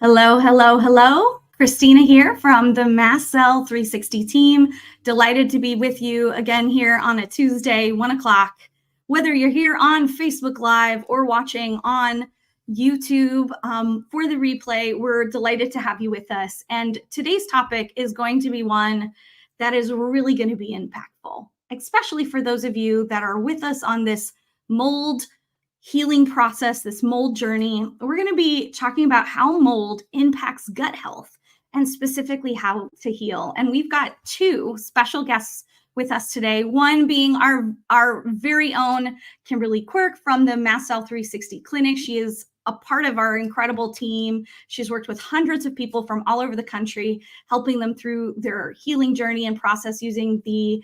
Hello, hello, hello. Christina here from the Mast Cell 360 team. Delighted to be with you again here on a Tuesday, 1 o'clock. Whether you're here on Facebook Live or watching on YouTube for the replay, we're delighted to have you with us. And today's topic is going to be one that is really going to be impactful, especially for those of you that are with us on this mold healing process, this mold journey. We're going to be talking about how mold impacts gut health and specifically how to heal. And we've got two special guests with us today, one being our very own Kimberley Quirk from the Mast Cell 360 Clinic. She is a part of our incredible team. She's worked with hundreds of people from all over the country, helping them through their healing journey and process using the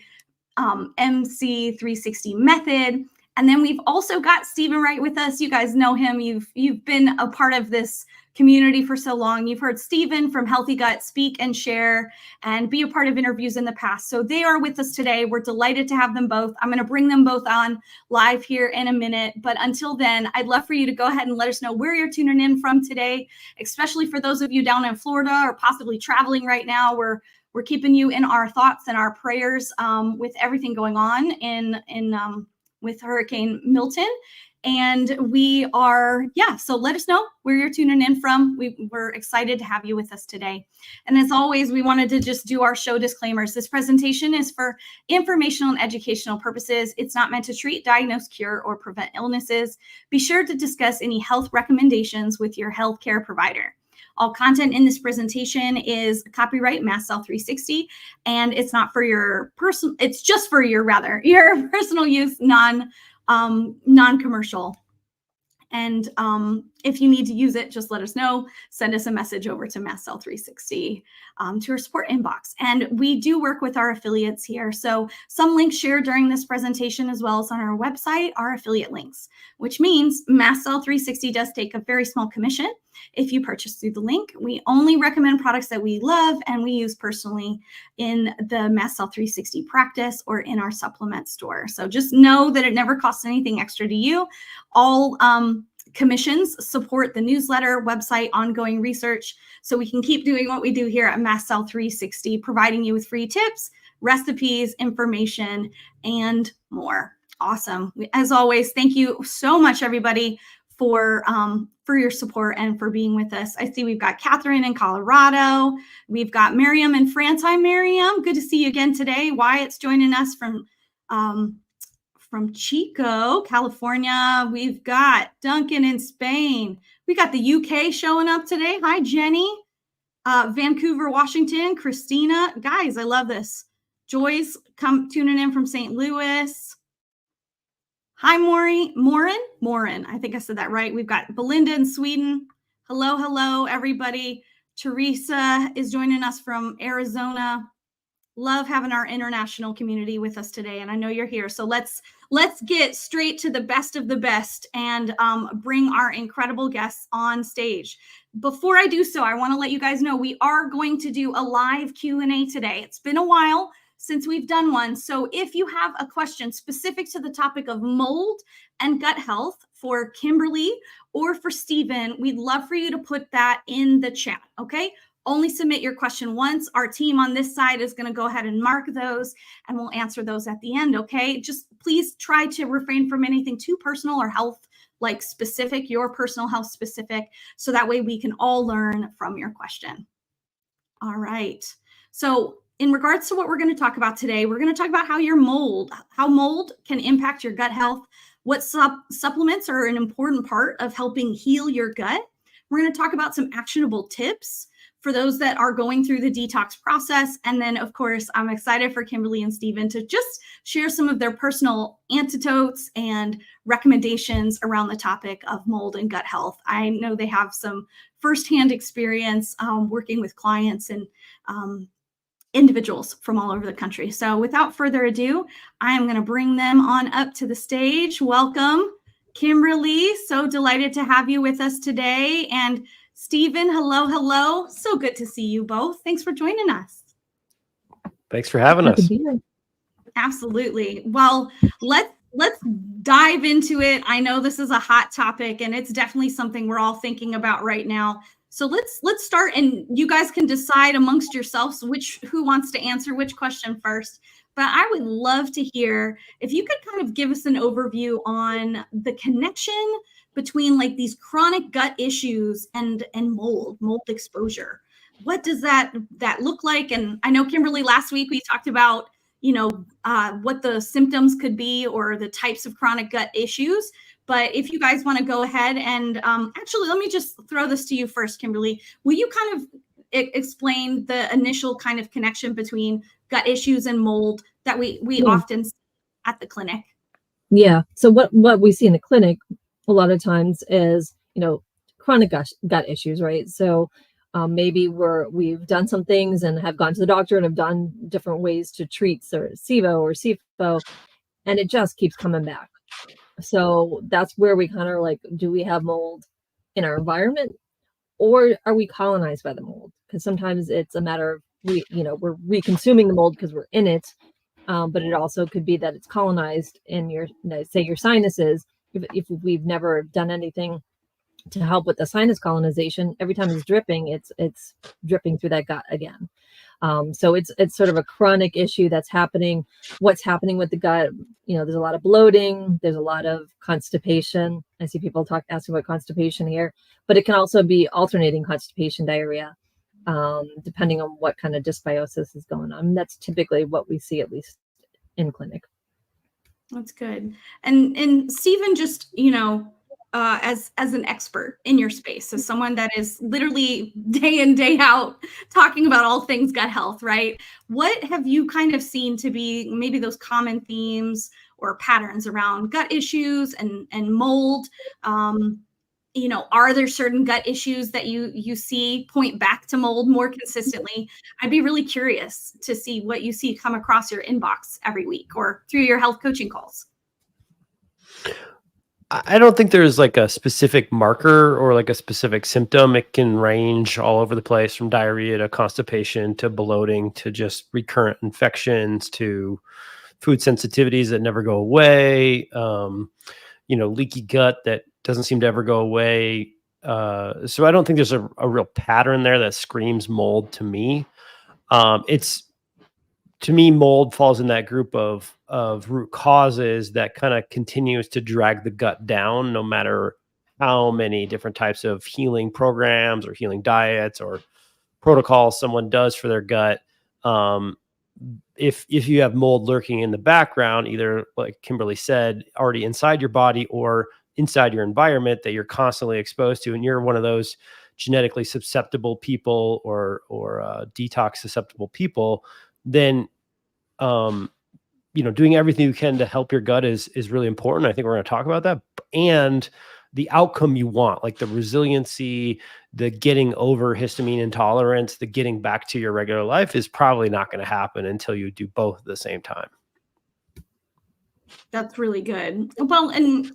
MC360 method. And then we've also got Steven Wright with us. You guys know him. You've been a part of this community for so long. You've heard Steven from Healthy Gut speak and share and be a part of interviews in the past. So they are with us today. We're delighted to have them both. I'm going to bring them both on live here in a minute. But until then, I'd love for you to go ahead and let us know where you're tuning in from today, especially for those of you down in Florida or possibly traveling right now. We're keeping you in our thoughts and our prayers with everything going on with Hurricane Milton. And we are, so let us know where you're tuning in from. We're excited to have you with us today. And as always, we wanted to just do our show disclaimers. This presentation is for informational and educational purposes. It's not meant to treat, diagnose, cure, or prevent illnesses. Be sure to discuss any health recommendations with your healthcare provider. All content in this presentation is copyright Mast Cell 360, and it's not for your personal, it's just for your personal use, non-commercial. And if you need to use it, just let us know. Send us a message over to Mast Cell 360 to our support inbox. And we do work with our affiliates here. So some links shared during this presentation, as well as on our website, are affiliate links, which means Mast Cell 360 does take a very small commission if you purchase through the link. We only recommend products that we love and we use personally in the Mast Cell 360 practice or in our supplement store. So just know that it never costs anything extra to you. All commissions support the newsletter, website, ongoing research, so we can keep doing what we do here at Mast Cell 360, providing you with free tips, recipes, information, and more. Awesome. As always, thank you so much, everybody, for your support and for being with us. I see we've got Catherine in Colorado. We've got Miriam in France. Hi, Miriam. Good to see you again today. Wyatt's joining us from Chico, California. We've got Duncan in Spain. We got the UK showing up today. Hi, Jenny. Vancouver, Washington. Christina. Guys, I love this. Joyce tuning in from St. Louis. Hi, Morin. I think I said that right. We've got Belinda in Sweden. Hello, everybody. Teresa is joining us from Arizona. Love having our international community with us today, and I know you're here. So let's get straight to the best of the best and bring our incredible guests on stage. Before I do so, I want to let you guys know we are going to do a live Q&A today. It's been a while since we've done one. So if you have a question specific to the topic of mold and gut health for Kimberly or for Steven, we'd love for you to put that in the chat, okay? Only submit your question once. Our team on this side is going to go ahead and mark those, and we'll answer those at the end, okay? Just please try to refrain from anything too personal or health like specific, your personal health specific, so that way we can all learn from your question. All right. So in regards to what we're going to talk about today, we're going to talk about how mold can impact your gut health, what supplements are an important part of helping heal your gut. We're going to talk about some actionable tips for those that are going through the detox process. And then, of course, I'm excited for Kimberly and Steven to just share some of their personal antidotes and recommendations around the topic of mold and gut health. I know they have some firsthand experience working with clients and individuals from all over the country. So without further ado, I am going to bring them on up to the stage. Welcome, Kimberly. So delighted to have you with us today. And Steven, hello. So good to see you both. Thanks for joining us. Thanks for having us. Absolutely. Well, let's let's dive into it. I know this is a hot topic, and it's definitely something we're all thinking about right now. So let's start, and you guys can decide amongst yourselves who wants to answer which question first. But I would love to hear if you could kind of give us an overview on the connection between like these chronic gut issues and mold exposure. What does that look like? And I know, Kimberly, last week we talked about what the symptoms could be or the types of chronic gut issues. But if you guys want to go ahead and actually, let me just throw this to you first, Kimberly. Will you kind of explain the initial kind of connection between gut issues and mold that we often see at the clinic? Yeah. So what we see in the clinic a lot of times is, chronic gut issues, right? So maybe we've done some things and have gone to the doctor and have done different ways to treat SIBO or SIFO, and it just keeps coming back. So that's where we kind of like, do we have mold in our environment, or are we colonized by the mold? Because sometimes it's a matter of we're reconsuming the mold because we're in it, but it also could be that it's colonized in your sinuses. If we've never done anything to help with the sinus colonization, every time it's dripping, it's dripping through that gut again. So it's sort of a chronic issue that's happening. What's happening with the gut? There's a lot of bloating. There's a lot of constipation. I see people asking about constipation here, but it can also be alternating constipation, diarrhea, depending on what kind of dysbiosis is going on. That's typically what we see, at least in clinic. That's good. And Steven, just as an expert in your space, as someone that is literally day in, day out talking about all things gut health, right? What have you kind of seen to be maybe those common themes or patterns around gut issues and mold? Are there certain gut issues that you see point back to mold more consistently? I'd be really curious to see what you see come across your inbox every week or through your health coaching calls. I don't think there's like a specific marker or like a specific symptom. It can range all over the place, from diarrhea to constipation to bloating to just recurrent infections to food sensitivities that never go away, leaky gut that doesn't seem to ever go away. So I don't think there's a real pattern there that screams mold to me. To me, mold falls in that group of root causes that kind of continues to drag the gut down, no matter how many different types of healing programs or healing diets or protocols someone does for their gut. If you have mold lurking in the background, either like Kimberly said, already inside your body or inside your environment that you're constantly exposed to, and you're one of those genetically susceptible people or detox susceptible people, then doing everything you can to help your gut is really important. I think we're going to talk about that, and the outcome you want, like the resiliency, the getting over histamine intolerance, the getting back to your regular life, is probably not going to happen until you do both at the same time. That's really good. Well, and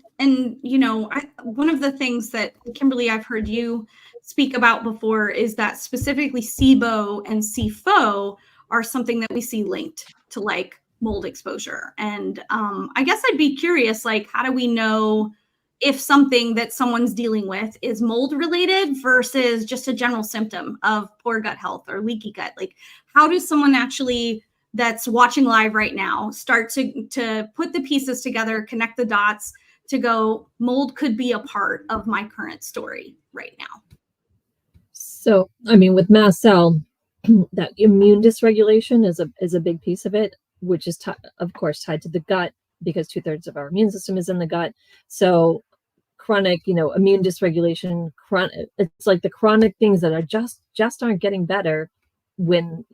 one of the things that, Kimberly, I've heard you speak about before is that specifically SIBO and SIFO are something that we see linked to like mold exposure. And I guess I'd be curious, like, how do we know if something that someone's dealing with is mold related versus just a general symptom of poor gut health or leaky gut? Like, how does someone actually that's watching live right now start to put the pieces together, connect the dots to go, mold could be a part of my current story right now? So, with mast cell, that immune dysregulation is a big piece of it, which is of course tied to the gut, because 2/3 of our immune system is in the gut. So chronic, immune dysregulation, it's like the chronic things that are just aren't getting better when,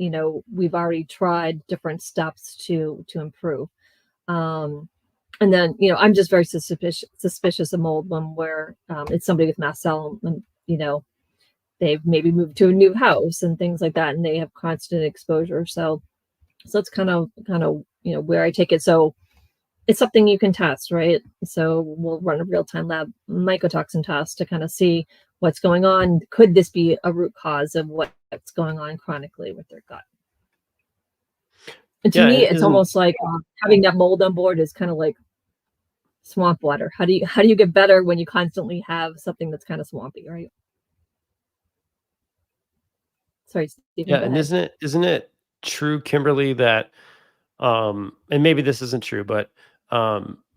we've already tried different steps to improve. And then, I'm just very suspicious of mold when it's somebody with mast cell, and, they've maybe moved to a new house and things like that, and they have constant exposure. So it's kind of, where I take it. So it's something you can test, right? So we'll run a real-time lab mycotoxin test to kind of see what's going on. Could this be a root cause of what's going on chronically with their gut? And to me, it's almost like having that mold on board is kind of like swamp water. How do you get better when you constantly have something that's kind of swampy, right? Sorry, Stephen, Yeah, go and ahead. isn't it true, Kimberly, that and maybe this isn't true, but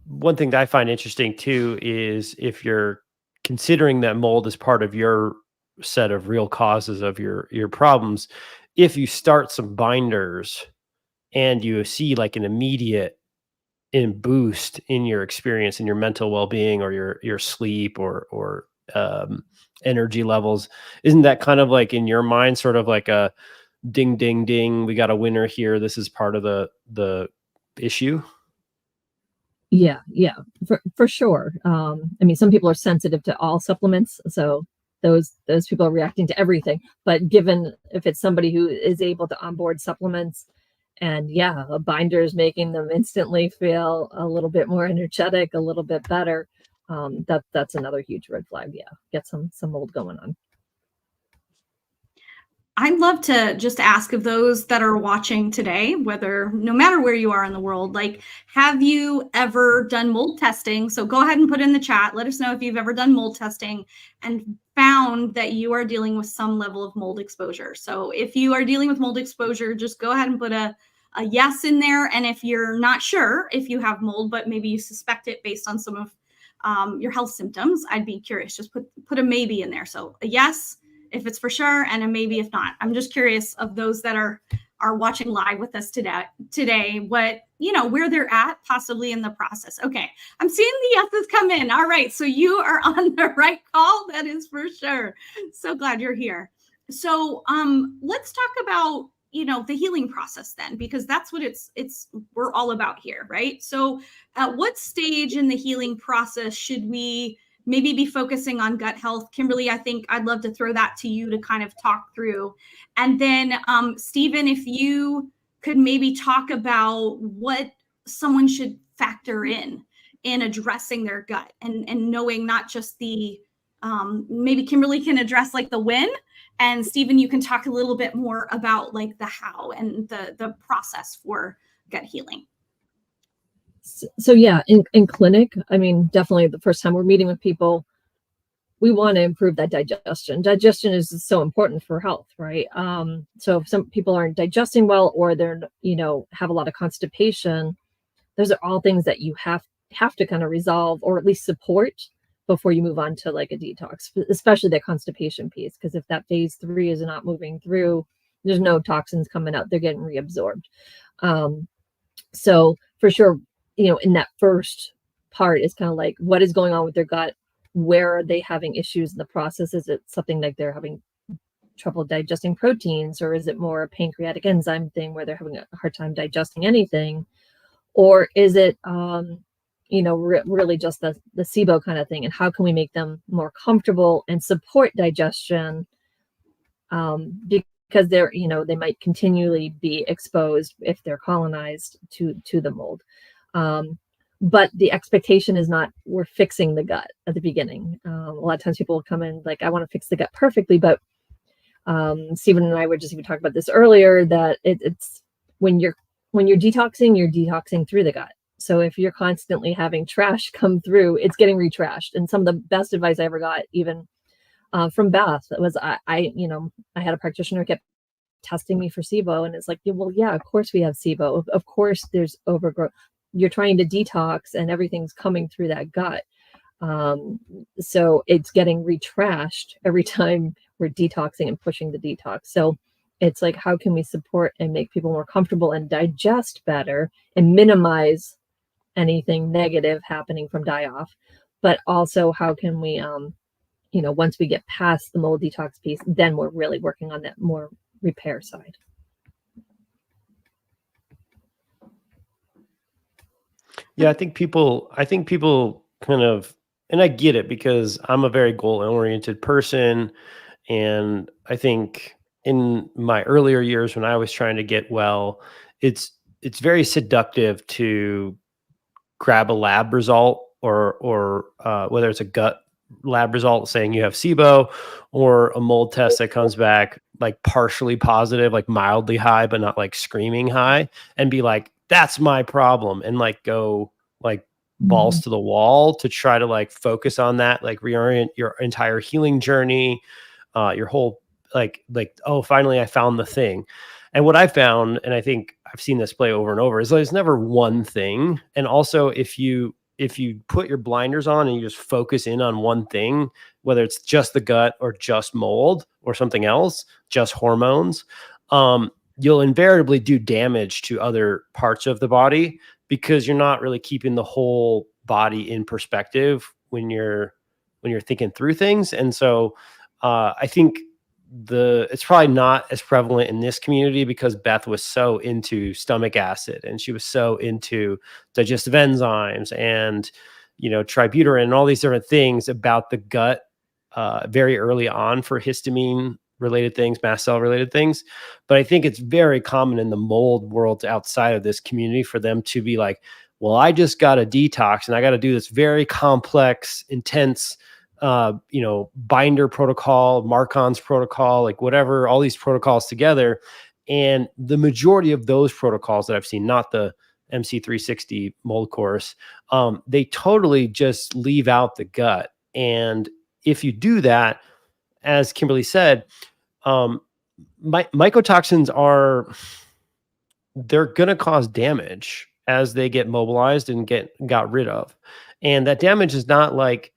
one thing that I find interesting too is if you're considering that mold as part of your set of real causes of your problems, if you start some binders and you see like an immediate boost in your experience in your mental well-being or your sleep or energy levels, isn't that kind of like in your mind sort of like a ding ding ding, we got a winner here, this is part of the issue? Yeah, yeah, for sure. I mean, some people are sensitive to all supplements, so those people are reacting to everything. But given if it's somebody who is able to onboard supplements, and yeah, a binder is making them instantly feel a little bit more energetic, a little bit better. That's another huge red flag. Yeah, get some mold going on. I'd love to just ask of those that are watching today, whether no matter where you are in the world, like, have you ever done mold testing? So go ahead and put in the chat. Let us know if you've ever done mold testing and found that you are dealing with some level of mold exposure. So if you are dealing with mold exposure, just go ahead and put a yes in there. And if you're not sure if you have mold, but maybe you suspect it based on some of your health symptoms, I'd be curious. Just put a maybe in there. So a yes if it's for sure, and a maybe if not. I'm just curious of those that are watching live with us today, what, where they're at possibly in the process. Okay, I'm seeing the yeses come in. All right, so you are on the right call, that is for sure. So glad you're here. So let's talk about the healing process then, because that's what we're all about here, right? So at what stage in the healing process should we maybe be focusing on gut health? Kimberly, I think I'd love to throw that to you to kind of talk through. And then Steven, if you could maybe talk about what someone should factor in addressing their gut and knowing not just the, maybe Kimberly can address like the when, and Steven, you can talk a little bit more about like the how and the process for gut healing. So yeah, in clinic, I mean, definitely the first time we're meeting with people, we want to improve that digestion. Digestion is so important for health, right? So if some people aren't digesting well, or they're, have a lot of constipation, those are all things that you have to kind of resolve or at least support before you move on to like a detox, especially the constipation piece. Because if that phase 3 is not moving through, there's no toxins coming out, they're getting reabsorbed. So for sure, in that first part is kind of like, what is going on with their gut? Where are they having issues in the process? Is it something like they're having trouble digesting proteins, or is it more a pancreatic enzyme thing where they're having a hard time digesting anything? Or is it, really just the SIBO kind of thing? And how can we make them more comfortable and support digestion? Because they're, they might continually be exposed if they're colonized to the mold. But the expectation is not we're fixing the gut at the beginning. A lot of times people will come in like, I want to fix the gut perfectly, but Stephen and I were just even talking about this earlier, that it's when you're detoxing through the gut. So if you're constantly having trash come through, it's getting retrashed. And some of the best advice I ever got, even from Beth, was I had a practitioner who kept testing me for SIBO, and it's like, well, yeah, of course we have SIBO. Of course there's overgrowth. You're trying to detox and everything's coming through that gut. So it's getting retrashed every time we're detoxing and pushing the detox. So it's like, how can we support and make people more comfortable and digest better and minimize anything negative happening from die-off? But also, how can we, once we get past the mold detox piece, then we're really working on that more repair side. Yeah, I think people kind of, and I get it because I'm a very goal-oriented person. And I think in my earlier years when I was trying to get well, it's very seductive to grab a lab result or whether it's a gut lab result saying you have SIBO, or a mold test that comes back like partially positive, like mildly high, but not like screaming high, and be like, that's my problem, and like go like balls to the wall to try to like focus on that, like reorient your entire healing journey, your whole like, oh, finally I found the thing. And what I found, and I think I've seen this play over and over, is there's never one thing. And also if you put your blinders on and you just focus in on one thing, whether it's just the gut or just mold or something else, just hormones, you'll invariably do damage to other parts of the body because you're not really keeping the whole body in perspective when you're thinking through things. And so I think it's probably not as prevalent in this community because Beth was so into stomach acid and she was so into digestive enzymes and, tributyrin and all these different things about the gut very early on for histamine related things, mast cell related things. But I think it's very common in the mold world outside of this community for them to be like, well, I just got a detox and I got to do this very complex, intense, binder protocol, Marcon's protocol, like whatever, all these protocols together. And the majority of those protocols that I've seen, not the MC360 mold course, they totally just leave out the gut. And if you do that, as Kimberly said, mycotoxins they're going to cause damage as they get mobilized and got rid of. And that damage is not like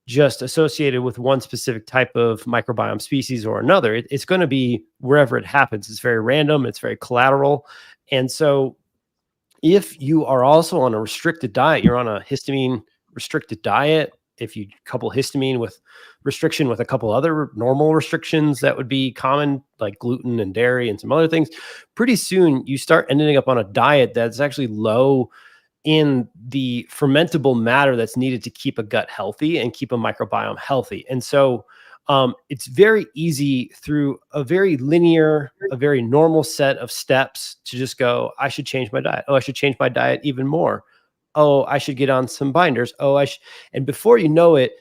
just associated with one specific type of microbiome species or another. It's going to be wherever it happens. It's very random. It's very collateral. And so if you are also on a restricted diet, you're on a histamine restricted diet, if you couple histamine with restriction with a couple other normal restrictions that would be common, like gluten and dairy and some other things, pretty soon you start ending up on a diet that's actually low in the fermentable matter that's needed to keep a gut healthy and keep a microbiome healthy. And so it's very easy through a very linear, a very normal set of steps to just go, I should change my diet. Oh, I should change my diet even more. Oh, I should get on some binders. Oh, and before you know it,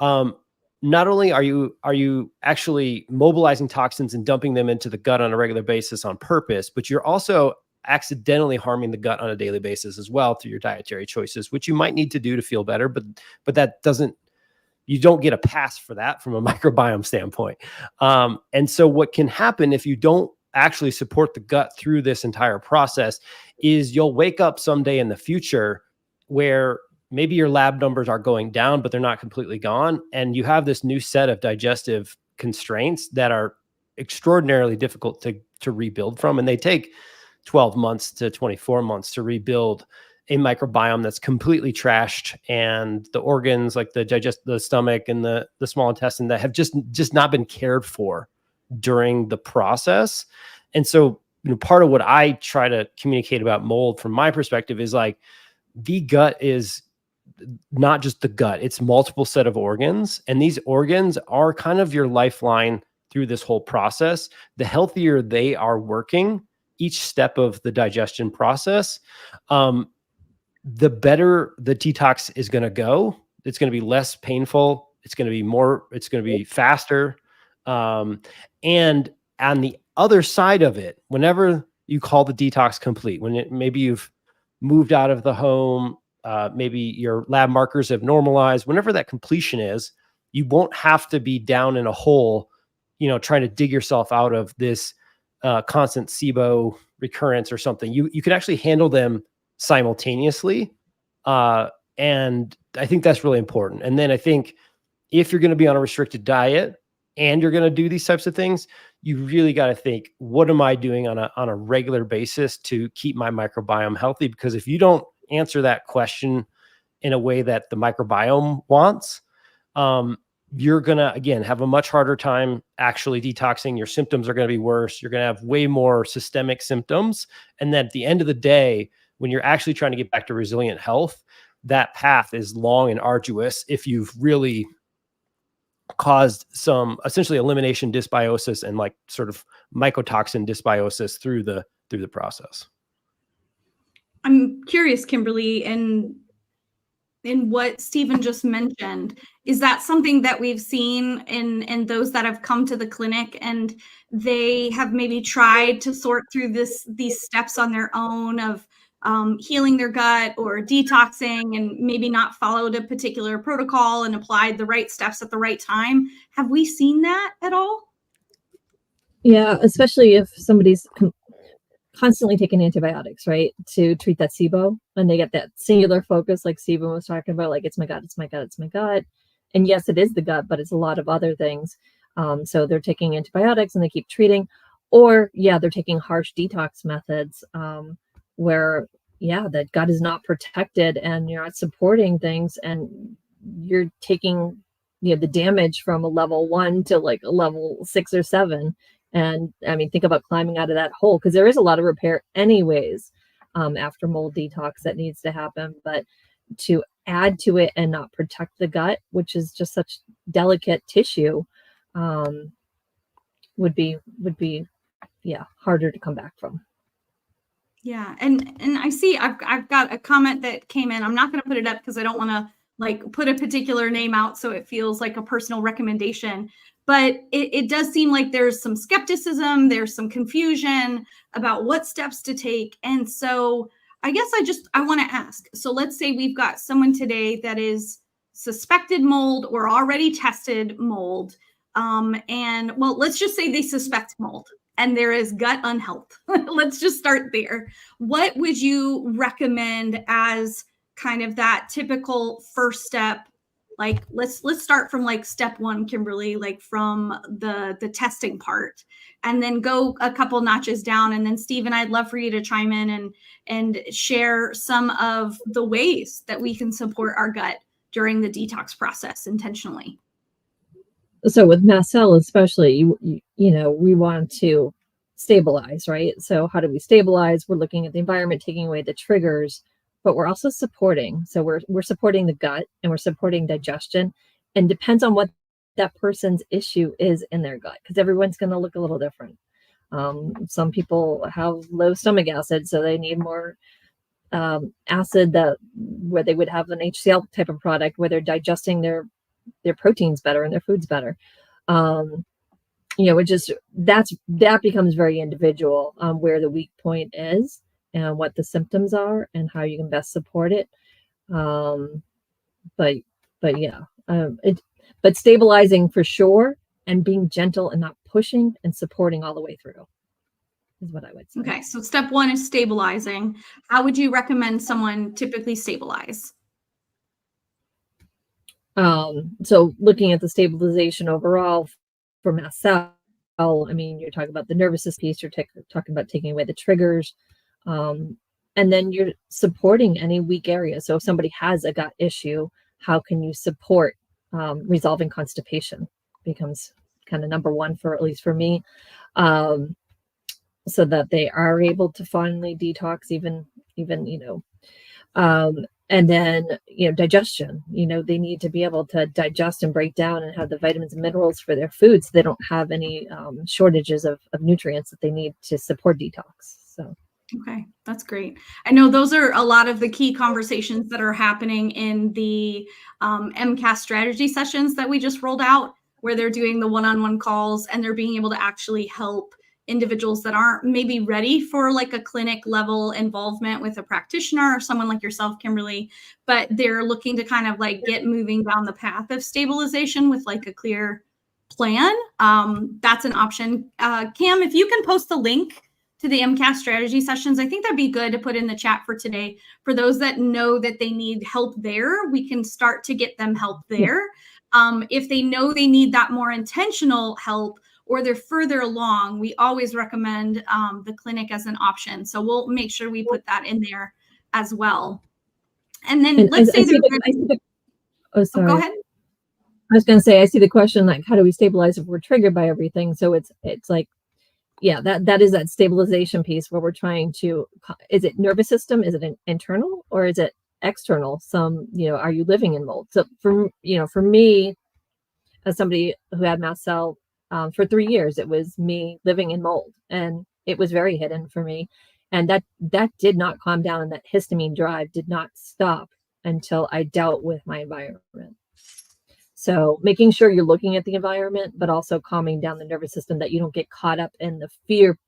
not only are you actually mobilizing toxins and dumping them into the gut on a regular basis on purpose, but you're also accidentally harming the gut on a daily basis as well through your dietary choices, which you might need to do to feel better, but that doesn't, you don't get a pass for that from a microbiome standpoint. And so what can happen if you don't actually support the gut through this entire process is you'll wake up someday in the future where maybe your lab numbers are going down, but they're not completely gone. And you have this new set of digestive constraints that are extraordinarily difficult to rebuild from. And they take 12 months to 24 months to rebuild a microbiome that's completely trashed, and the organs like the stomach and the small intestine that have just not been cared for during the process. And so, part of what I try to communicate about mold from my perspective is like, the gut is not just the gut, it's multiple set of organs. And these organs are kind of your lifeline through this whole process. The healthier they are working each step of the digestion process, the better the detox is going to go. It's going to be less painful. It's going to be faster. And on the other side of it, whenever you call the detox complete, maybe you've moved out of the home, maybe your lab markers have normalized, whenever that completion is, you won't have to be down in a hole, trying to dig yourself out of this constant SIBO recurrence or something. You can actually handle them simultaneously. And I think that's really important. And then I think if you're going to be on a restricted diet and you're going to do these types of things, you really got to think, what am I doing on a regular basis to keep my microbiome healthy? Because if you don't answer that question in a way that the microbiome wants, you're going to, again, have a much harder time actually detoxing. Your symptoms are going to be worse. You're going to have way more systemic symptoms. And then at the end of the day, when you're actually trying to get back to resilient health, that path is long and arduous if you've really caused some essentially elimination dysbiosis and like sort of mycotoxin dysbiosis through the process. I'm curious, Kimberly, in what Steven just mentioned, is that something that we've seen in those that have come to the clinic and they have maybe tried to sort through these steps on their own of healing their gut or detoxing and maybe not followed a particular protocol and applied the right steps at the right time. Have we seen that at all? Yeah, especially if somebody's constantly taking antibiotics, right, to treat that SIBO, and they get that singular focus, like Steven was talking about, like, it's my gut, it's my gut, it's my gut. And yes, it is the gut, but it's a lot of other things. So they're taking antibiotics and they keep treating, or yeah, they're taking harsh detox methods, where yeah, the gut is not protected and you're not supporting things, and you're taking, you know, the damage from a level 1 to like a level 6 or 7. And I mean, think about climbing out of that hole, because there is a lot of repair anyways, after mold detox that needs to happen. But to add to it and not protect the gut, which is just such delicate tissue, would be yeah, harder to come back from. Yeah, and I see I've got a comment that came in. I'm not going to put it up because I don't want to like put a particular name out so it feels like a personal recommendation. But it does seem like there's some skepticism, there's some confusion about what steps to take. And so I guess I want to ask. So let's say we've got someone today that is suspected mold or already tested mold. And well, let's just say they suspect mold and there is gut unhealth. Let's just start there. What would you recommend as kind of that typical first step? Like, let's start from like step 1, Kimberly, like from the testing part, and then go a couple notches down. And then Steven, I'd love for you to chime in and share some of the ways that we can support our gut during the detox process intentionally. So with mast cell especially, you know, we want to stabilize, right? So how do we stabilize? We're looking at the environment, taking away the triggers, but we're also supporting. So we're supporting the gut and we're supporting digestion, and depends on what that person's issue is in their gut, because everyone's going to look a little different. Some people have low stomach acid, so they need more acid, where they would have an HCl type of product where they're digesting their proteins better and their foods better. You know, that becomes very individual, where the weak point is and what the symptoms are and how you can best support it. But yeah, but stabilizing for sure, and being gentle and not pushing, and supporting all the way through is what I would say. Okay, so step 1 is stabilizing. How would you recommend someone typically stabilize? So looking at the stabilization overall for mast cell, I mean, you're talking about the nervous system piece, you're talking about taking away the triggers, and then you're supporting any weak area. So if somebody has a gut issue, how can you support resolving constipation? Becomes kind of number 1 for, at least for me, so that they are able to finally detox, even you know. And then, you know, digestion, you know, they need to be able to digest and break down and have the vitamins and minerals for their food, so they don't have any shortages of nutrients that they need to support detox. So. Okay, that's great. I know those are a lot of the key conversations that are happening in the MCAS strategy sessions that we just rolled out, where they're doing the one-on-one calls and they're being able to actually help individuals that aren't maybe ready for like a clinic level involvement with a practitioner or someone like yourself, Kimberly, but they're looking to kind of like get moving down the path of stabilization with like a clear plan. That's an option. Cam, if you can post the link to the MCAS strategy sessions, I think that'd be good to put in the chat for today. For those that know that they need help there, we can start to get them help there. If they know they need that more intentional help, or they're further along, we always recommend the clinic as an option. So we'll make sure we put that in there as well. And then let's say oh, sorry. Go ahead. I was going to say, I see the question, like, how do we stabilize if we're triggered by everything? So it's like, yeah, that is that stabilization piece where we're trying to, is it nervous system? Is it an internal, or is it external? You know, are you living in mold? So for me, as somebody who had mast cell, for 3 years, it was me living in mold, and it was very hidden for me. And that did not calm down, and that histamine drive did not stop until I dealt with my environment. So making sure you're looking at the environment, but also calming down the nervous system, that you don't get caught up in the fear,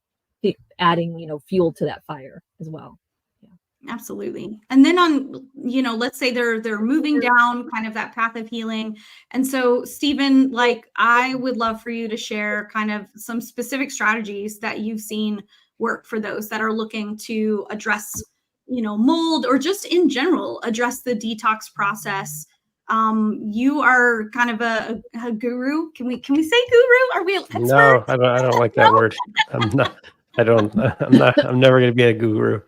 adding, you know, fuel to that fire as well. Yeah. Absolutely. And then on, let's say they're moving down kind of that path of healing. And so, Steven, like, I would love for you to share kind of some specific strategies that you've seen work for those that are looking to address, mold, or just in general address the detox process. You are kind of a guru. Can we say guru? Are we experts? No, I don't like that word. I'm not. I'm never going to be a guru.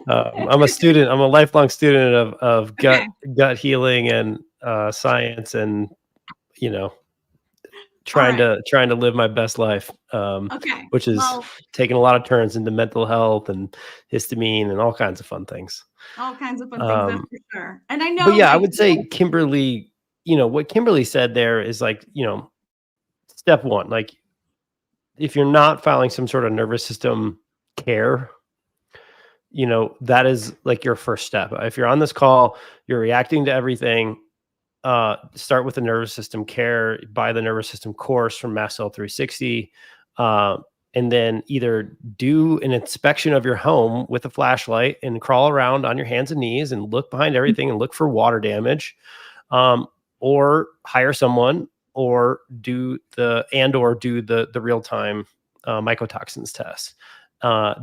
I'm a student. I'm a lifelong student of gut healing and science, and trying to live my best life. Which is taking a lot of turns into mental health and histamine and all kinds of fun things. All kinds of fun things, that's for sure. And I know, but yeah, I would say Kimberly. What Kimberly said there is like, step one, like if you're not following some sort of nervous system care, that is like your first step. If you're on this call, you're reacting to everything, start with the nervous system care, buy the nervous system course from MassCell 360, and then either do an inspection of your home with a flashlight and crawl around on your hands and knees and look behind everything and look for water damage, or hire someone, or do the real-time mycotoxins test.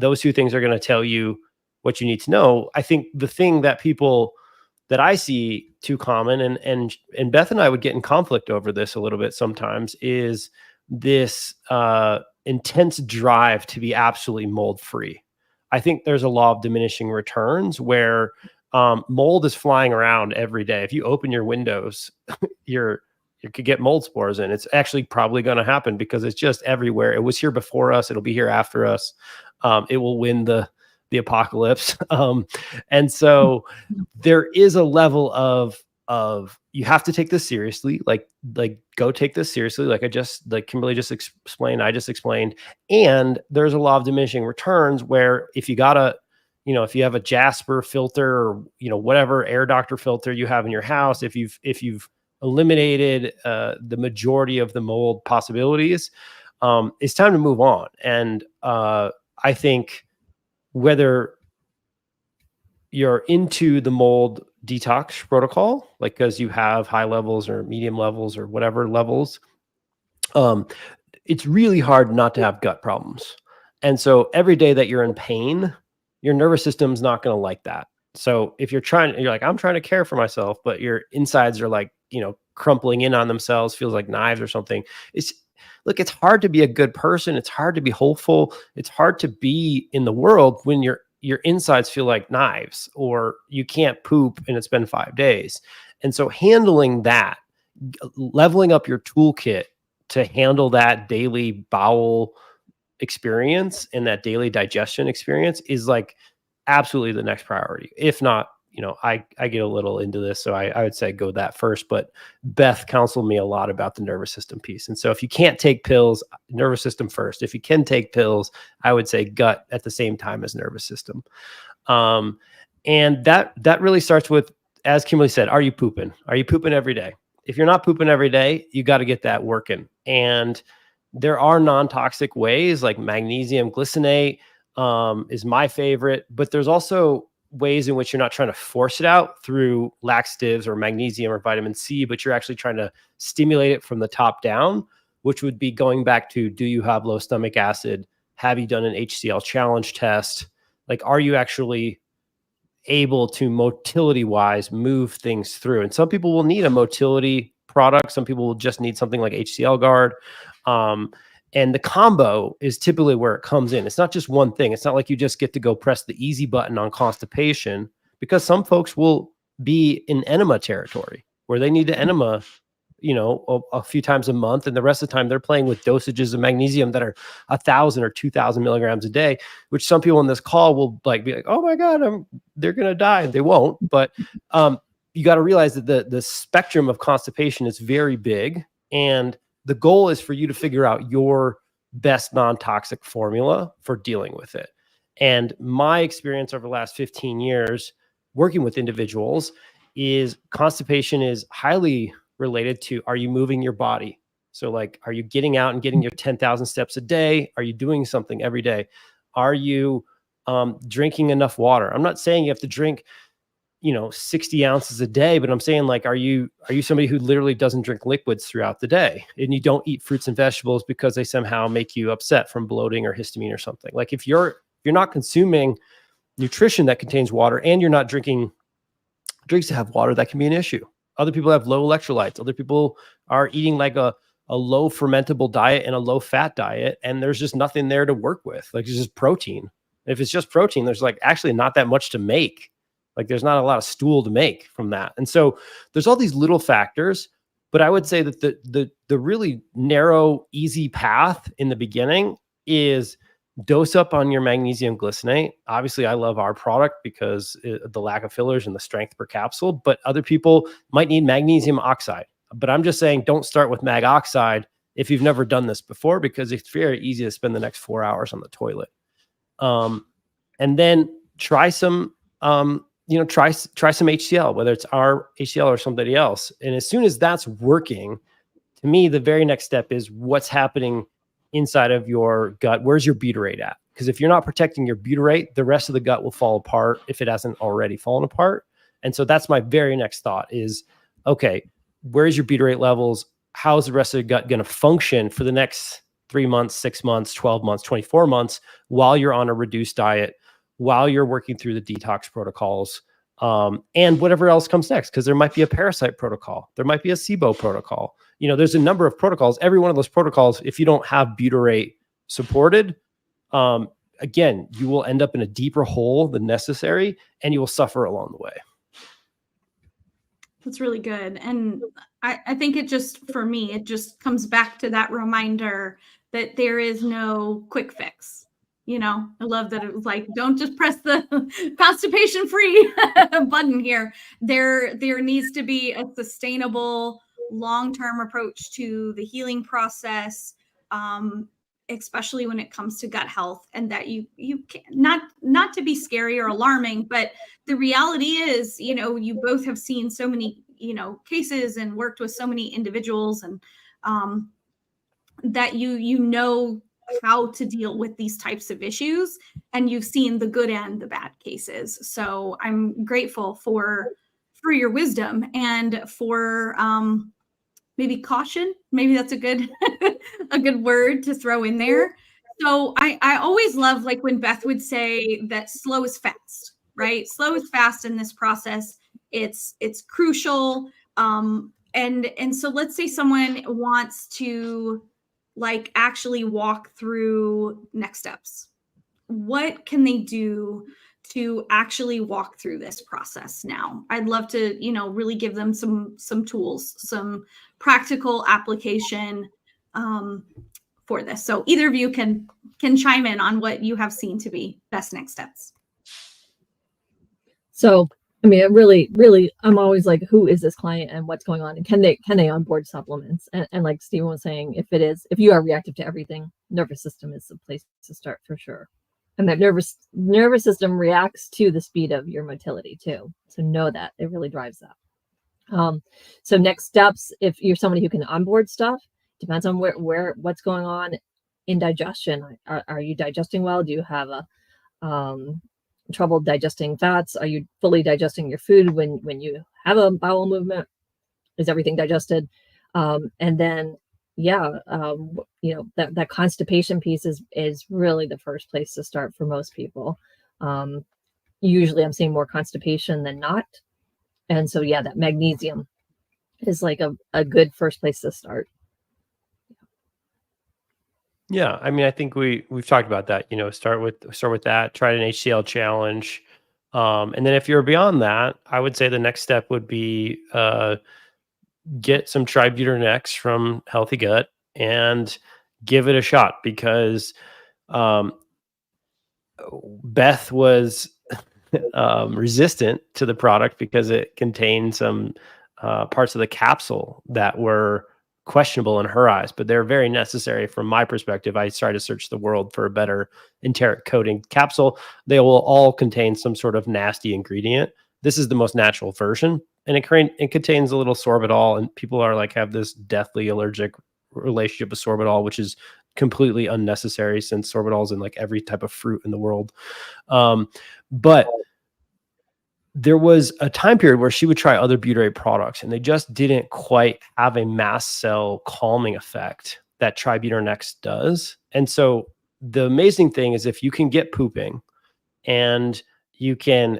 Those two things are going to tell you what you need to know. I think the thing that people that I see too common, and Beth and I would get in conflict over this a little bit sometimes, is this intense drive to be absolutely mold free. I think there's a law of diminishing returns where mold is flying around every day. If you open your windows, you could get mold spores in. It's actually probably going to happen because it's just everywhere. It was here before us. It'll be here after us. It will win the apocalypse. And so there is a level of you have to take this seriously, like go take this seriously. Like Kimberly just explained, I just explained. And there's a law of diminishing returns where if you have a Jasper filter or, whatever air doctor filter you have in your house, if you've eliminated the majority of the mold possibilities, it's time to move on. And I think whether you're into the mold detox protocol, like because you have high levels or medium levels or whatever levels, it's really hard not to have gut problems. And so every day that you're in pain, your nervous system's not going to like that. So if you're like, I'm trying to care for myself, but your insides are like, crumpling in on themselves, feels like knives or something. It's hard to be a good person. It's hard to be hopeful. It's hard to be in the world when your insides feel like knives, or you can't poop and it's been 5 days. And so handling that, leveling up your toolkit to handle that daily bowel experience and that daily digestion experience is like absolutely the next priority. If not, I get a little into this, so I would say go that first. But Beth counseled me a lot about the nervous system piece. And so if you can't take pills, nervous system first. If you can take pills, I would say gut at the same time as nervous system. And that really starts with, as Kimberly said, are you pooping? Are you pooping every day? If you're not pooping every day, you got to get that working. And there are non-toxic ways, like magnesium glycinate is my favorite, but there's also ways in which you're not trying to force it out through laxatives or magnesium or vitamin C, but you're actually trying to stimulate it from the top down, which would be going back to, do you have low stomach acid? Have you done an HCl challenge test? Like, are you actually able to motility wise move things through? And some people will need a motility product. Some people will just need something like HCl guard. And the combo is typically where it comes in. It's not just one thing. It's not like you just get to go press the easy button on constipation, because some folks will be in enema territory where they need to enema, a few times a month. And the rest of the time they're playing with dosages of magnesium that are 1,000 or 2,000 milligrams a day, which some people in this call will be like, oh my God, they're going to die. They won't. But you got to realize that the spectrum of constipation is very big. And the goal is for you to figure out your best non-toxic formula for dealing with it. And my experience over the last 15 years working with individuals is constipation is highly related to, are you moving your body? So like, are you getting out and getting your 10,000 steps a day? Are you doing something every day? Are you drinking enough water. I'm not saying you have to drink, 60 ounces a day, but I'm saying, like, are you somebody who literally doesn't drink liquids throughout the day, and you don't eat fruits and vegetables because they somehow make you upset from bloating or histamine or something? Like, if you're not consuming nutrition that contains water, and you're not drinking drinks that have water, that can be an issue. Other people have low electrolytes. Other people are eating like a low fermentable diet and a low fat diet, and there's just nothing there to work with. Like, it's just protein. If it's just protein, there's like actually not that much to make. Like, there's not a lot of stool to make from that. And so there's all these little factors, but I would say that the really narrow, easy path in the beginning is dose up on your magnesium glycinate. Obviously, I love our product because the lack of fillers and the strength per capsule, but other people might need magnesium oxide. But I'm just saying, don't start with mag oxide if you've never done this before, because it's very easy to spend the next 4 hours on the toilet. And then try some, try some HCl, whether it's our HCl or somebody else. And as soon as that's working, to me, the very next step is what's happening inside of your gut. Where's your butyrate at? Because if you're not protecting your butyrate, the rest of the gut will fall apart if it hasn't already fallen apart. And so that's my very next thought is, okay, where's your butyrate levels? How's the rest of the gut going to function for the next 3 months, 6 months, 12 months, 24 months while you're on a reduced diet, while you're working through the detox protocols, and whatever else comes next? Because there might be a parasite protocol. There might be a SIBO protocol. There's a number of protocols. Every one of those protocols, if you don't have butyrate supported, again, you will end up in a deeper hole than necessary, and you will suffer along the way. That's really good. And I think for me, it just comes back to that reminder that there is no quick fix. I love that it was like, don't just press the constipation free button here. There needs to be a sustainable long-term approach to the healing process, especially when it comes to gut health, and that you can, not to be scary or alarming, but the reality is, you both have seen so many, cases and worked with so many individuals, and that you know how to deal with these types of issues, and you've seen the good and the bad cases. So I'm grateful for your wisdom and for maybe caution. Maybe that's a good a good word to throw in there. So I always love, like, when Beth would say that slow is fast, right? Slow is fast in this process. It's crucial. And so let's say someone wants to, like, actually walk through next steps. What can they do to actually walk through this process now? I'd love to, really give them some tools, some practical application for this. So either of you can chime in on what you have seen to be best next steps. So, I mean, it really, I'm always like, who is this client and what's going on? And can they onboard supplements? And like Steven was saying, if you are reactive to everything, nervous system is the place to start for sure. And that nervous system reacts to the speed of your motility too. So know that it really drives that. So next steps, if you're somebody who can onboard stuff, depends on what's going on in digestion. Are you digesting well? Do you have trouble digesting fats? Are you fully digesting your food when you have a bowel movement? Is everything digested? And then, that constipation piece is really the first place to start for most people. Usually I'm seeing more constipation than not. And so, that magnesium is like a good first place to start. Yeah, I mean, I think we've talked about that. Start with that. Try an HCl challenge, and then if you're beyond that, I would say the next step would be get some Tributyrex from Healthy Gut and give it a shot, because Beth was resistant to the product because it contained some parts of the capsule that were questionable in her eyes, but they're very necessary from my perspective. I try to search the world for a better enteric coating capsule. They will all contain some sort of nasty ingredient. This is the most natural version, and it contains a little sorbitol, and people are like, have this deathly allergic relationship with sorbitol, which is completely unnecessary since sorbitol is in like every type of fruit in the world. But there was a time period where she would try other butyrate products and they just didn't quite have a mast cell calming effect that Tributyrin X does. And so the amazing thing is if you can get pooping and you can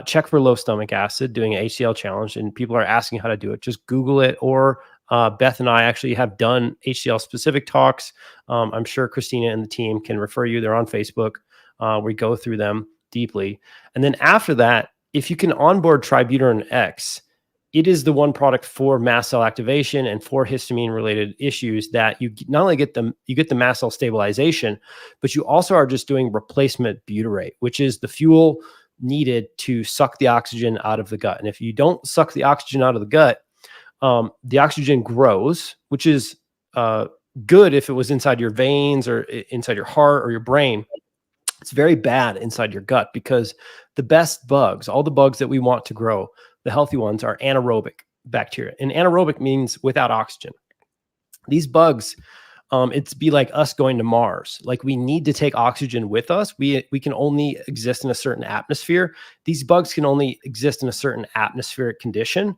check for low stomach acid doing an HCl challenge, and people are asking how to do it, just Google it. Or Beth and I actually have done HCl specific talks. I'm sure Christina and the team can refer you. They're on Facebook. We go through them deeply. And then after that, if you can onboard Tributyrin X, it is the one product for mast cell activation and for histamine related issues that you not only get the mast cell stabilization, but you also are just doing replacement butyrate, which is the fuel needed to suck the oxygen out of the gut. And if you don't suck the oxygen out of the gut, the oxygen grows, which is good if it was inside your veins or inside your heart or your brain. It's very bad inside your gut because the best bugs, all the bugs that we want to grow, the healthy ones, are anaerobic bacteria. And anaerobic means without oxygen. These bugs, it's be like us going to Mars. Like we need to take oxygen with us. We can only exist in a certain atmosphere. These bugs can only exist in a certain atmospheric condition.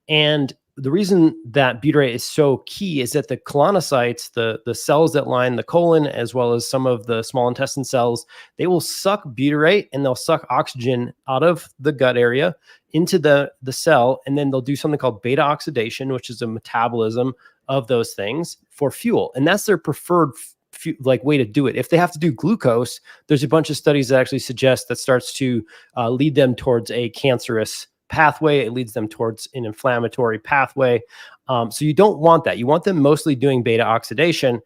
And the reason that butyrate is so key is that the colonocytes, the cells that line the colon, as well as some of the small intestine cells, they will suck butyrate and they'll suck oxygen out of the gut area into the cell. And then they'll do something called beta oxidation, which is a metabolism of those things for fuel. And that's their preferred way to do it. If they have to do glucose, there's a bunch of studies that actually suggest that starts to lead them towards a cancerous pathway. It leads them towards an inflammatory pathway. So you don't want that. You want them mostly doing beta oxidation.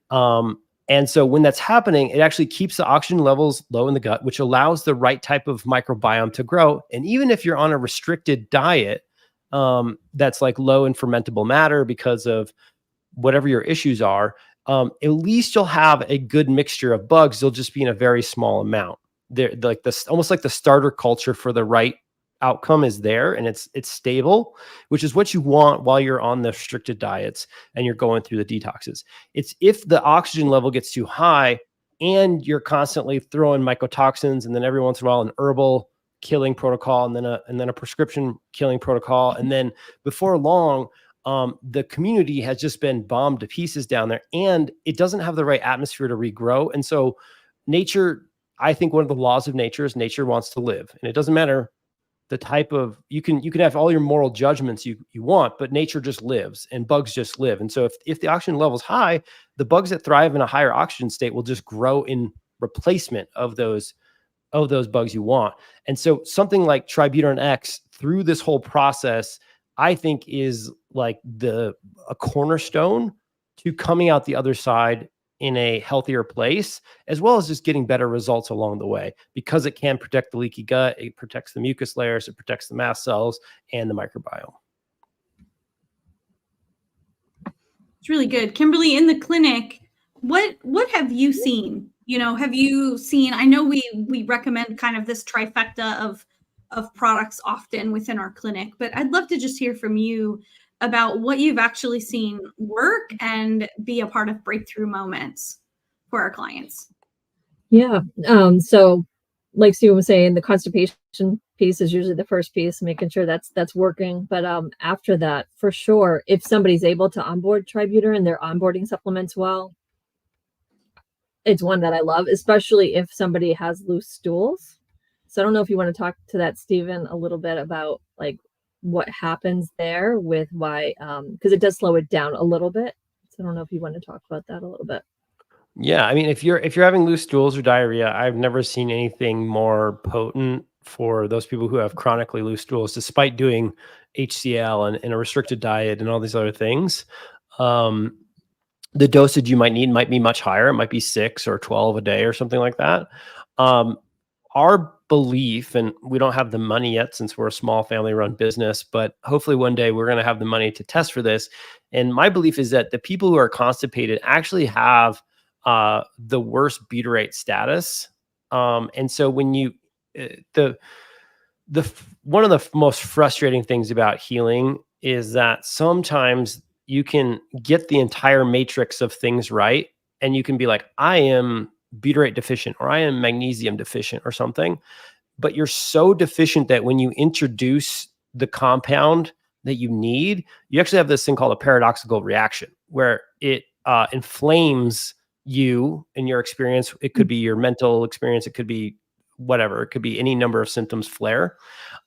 And so when that's happening, it actually keeps the oxygen levels low in the gut, which allows the right type of microbiome to grow. And even if you're on a restricted diet, that's like low in fermentable matter because of whatever your issues are, at least you'll have a good mixture of bugs. They'll just be in a very small amount. They're like this, almost like the starter culture for the right outcome is there, and it's stable, which is what you want while you're on the restricted diets and you're going through the detoxes. It's if the oxygen level gets too high and you're constantly throwing mycotoxins, and then every once in a while an herbal killing protocol, and then a prescription killing protocol, and then before long the community has just been bombed to pieces down there, and it doesn't have the right atmosphere to regrow. And so nature, I think one of the laws of nature is nature wants to live, and it doesn't matter the type of, you can have all your moral judgments you want, but nature just lives and bugs just live. And so if the oxygen level is high, the bugs that thrive in a higher oxygen state will just grow in replacement of those bugs you want. And so something like Tributyrin X through this whole process, I think is like a cornerstone to coming out the other side in a healthier place, as well as just getting better results along the way, because it can protect the leaky gut, it protects the mucus layers, it protects the mast cells and the microbiome. It's really good. Kimberly, in the clinic, what have you seen? Have you seen, I know we recommend kind of this trifecta of products often within our clinic, but I'd love to just hear from you about what you've actually seen work and be a part of breakthrough moments for our clients. Yeah. So like Steven was saying, the constipation piece is usually the first piece, making sure that's working. But after that, for sure, if somebody's able to onboard Tributyrin, they're onboarding supplements well. It's one that I love, especially if somebody has loose stools. So I don't know if you want to talk to that, Steven, a little bit about like what happens there with why, because it does slow it down a little bit. So I don't know if you want to talk about that a little bit. Yeah, I mean, if you're having loose stools or diarrhea, I've never seen anything more potent for those people who have chronically loose stools, despite doing HCl and a restricted diet and all these other things. The dosage you might need might be much higher. It might be 6 or 12 a day or something like that. Our belief, and we don't have the money yet since we're a small family-run business, but hopefully one day we're going to have the money to test for this. And my belief is that the people who are constipated actually have the worst butyrate status. And so when you, one of the most frustrating things about healing is that sometimes you can get the entire matrix of things right, and you can be like, I am butyrate deficient, or I am magnesium deficient or something, but you're so deficient that when you introduce the compound that you need, you actually have this thing called a paradoxical reaction where it inflames you in your experience. It could be your mental experience. It could be whatever. It could be any number of symptoms flare.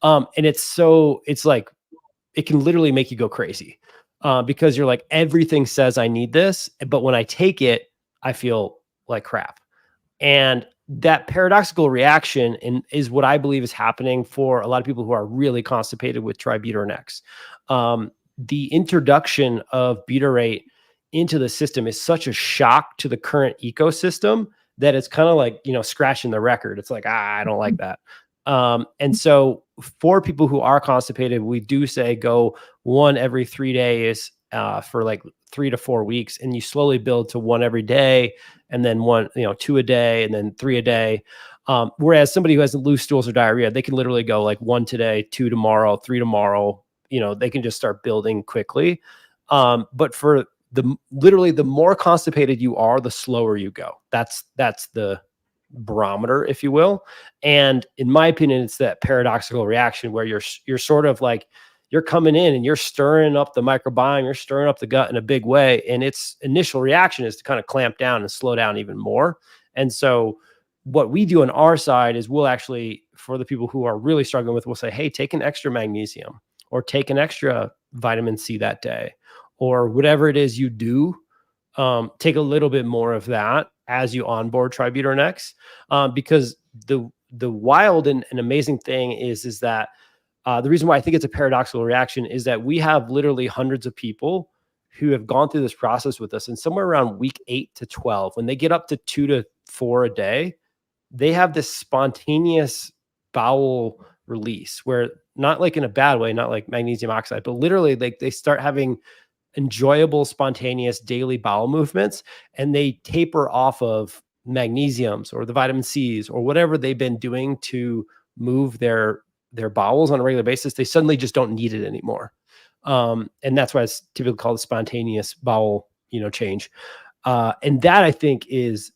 And it's like, it can literally make you go crazy because you're like, everything says I need this, but when I take it, I feel like crap. And that paradoxical reaction is what I believe is happening for a lot of people who are really constipated with tributyrin X. The introduction of butyrate into the system is such a shock to the current ecosystem that it's kind of like, scratching the record. It's like, I don't like that. And so for people who are constipated, we do say go 1 every 3 days for like 3 to 4 weeks, and you slowly build to 1 every day, and then 2 a day, and then 3 a day. Whereas somebody who has loose stools or diarrhea, they can literally go like 1 today, 2 tomorrow, 3 tomorrow. They can just start building quickly. But for literally the more constipated you are, the slower you go. That's the barometer, if you will. And in my opinion, it's that paradoxical reaction where you're sort of like, you're coming in and you're stirring up the microbiome, you're stirring up the gut in a big way. And its initial reaction is to kind of clamp down and slow down even more. And so what we do on our side is we'll actually, for the people who are really struggling with, we'll say, hey, take an extra magnesium or take an extra vitamin C that day, or whatever it is you do. Take a little bit more of that as you onboard tributyrin X, because the wild and amazing thing is that the reason why I think it's a paradoxical reaction is that we have literally hundreds of people who have gone through this process with us, and somewhere around week 8 to 12, when they get up to 2 to 4 a day, they have this spontaneous bowel release where, not like in a bad way, not like magnesium oxide, but literally they start having enjoyable, spontaneous daily bowel movements, and they taper off of magnesiums or the vitamin C's or whatever they've been doing to move their bowels on a regular basis. They suddenly just don't need it anymore. And that's why it's typically called a spontaneous bowel, change. And that, I think, is,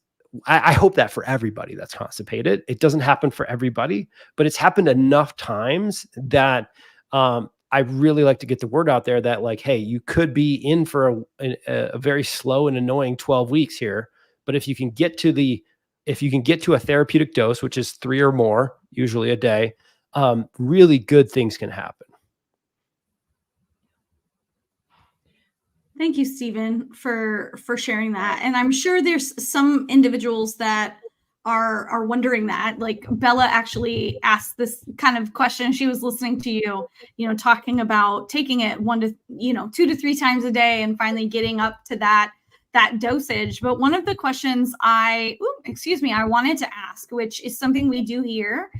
I hope that for everybody that's constipated. It doesn't happen for everybody, but it's happened enough times that I really like to get the word out there that, like, hey, you could be in for a very slow and annoying 12 weeks here. But if you can get to a therapeutic dose, which is 3 or more, usually a day, really good things can happen. Thank you, Steven, for sharing that. And I'm sure there's some individuals that are wondering that. Like Bella actually asked this kind of question. She was listening to you, talking about taking it 2 to 3 times a day and finally getting up to that dosage. But one of the questions I wanted to ask, which is something we do here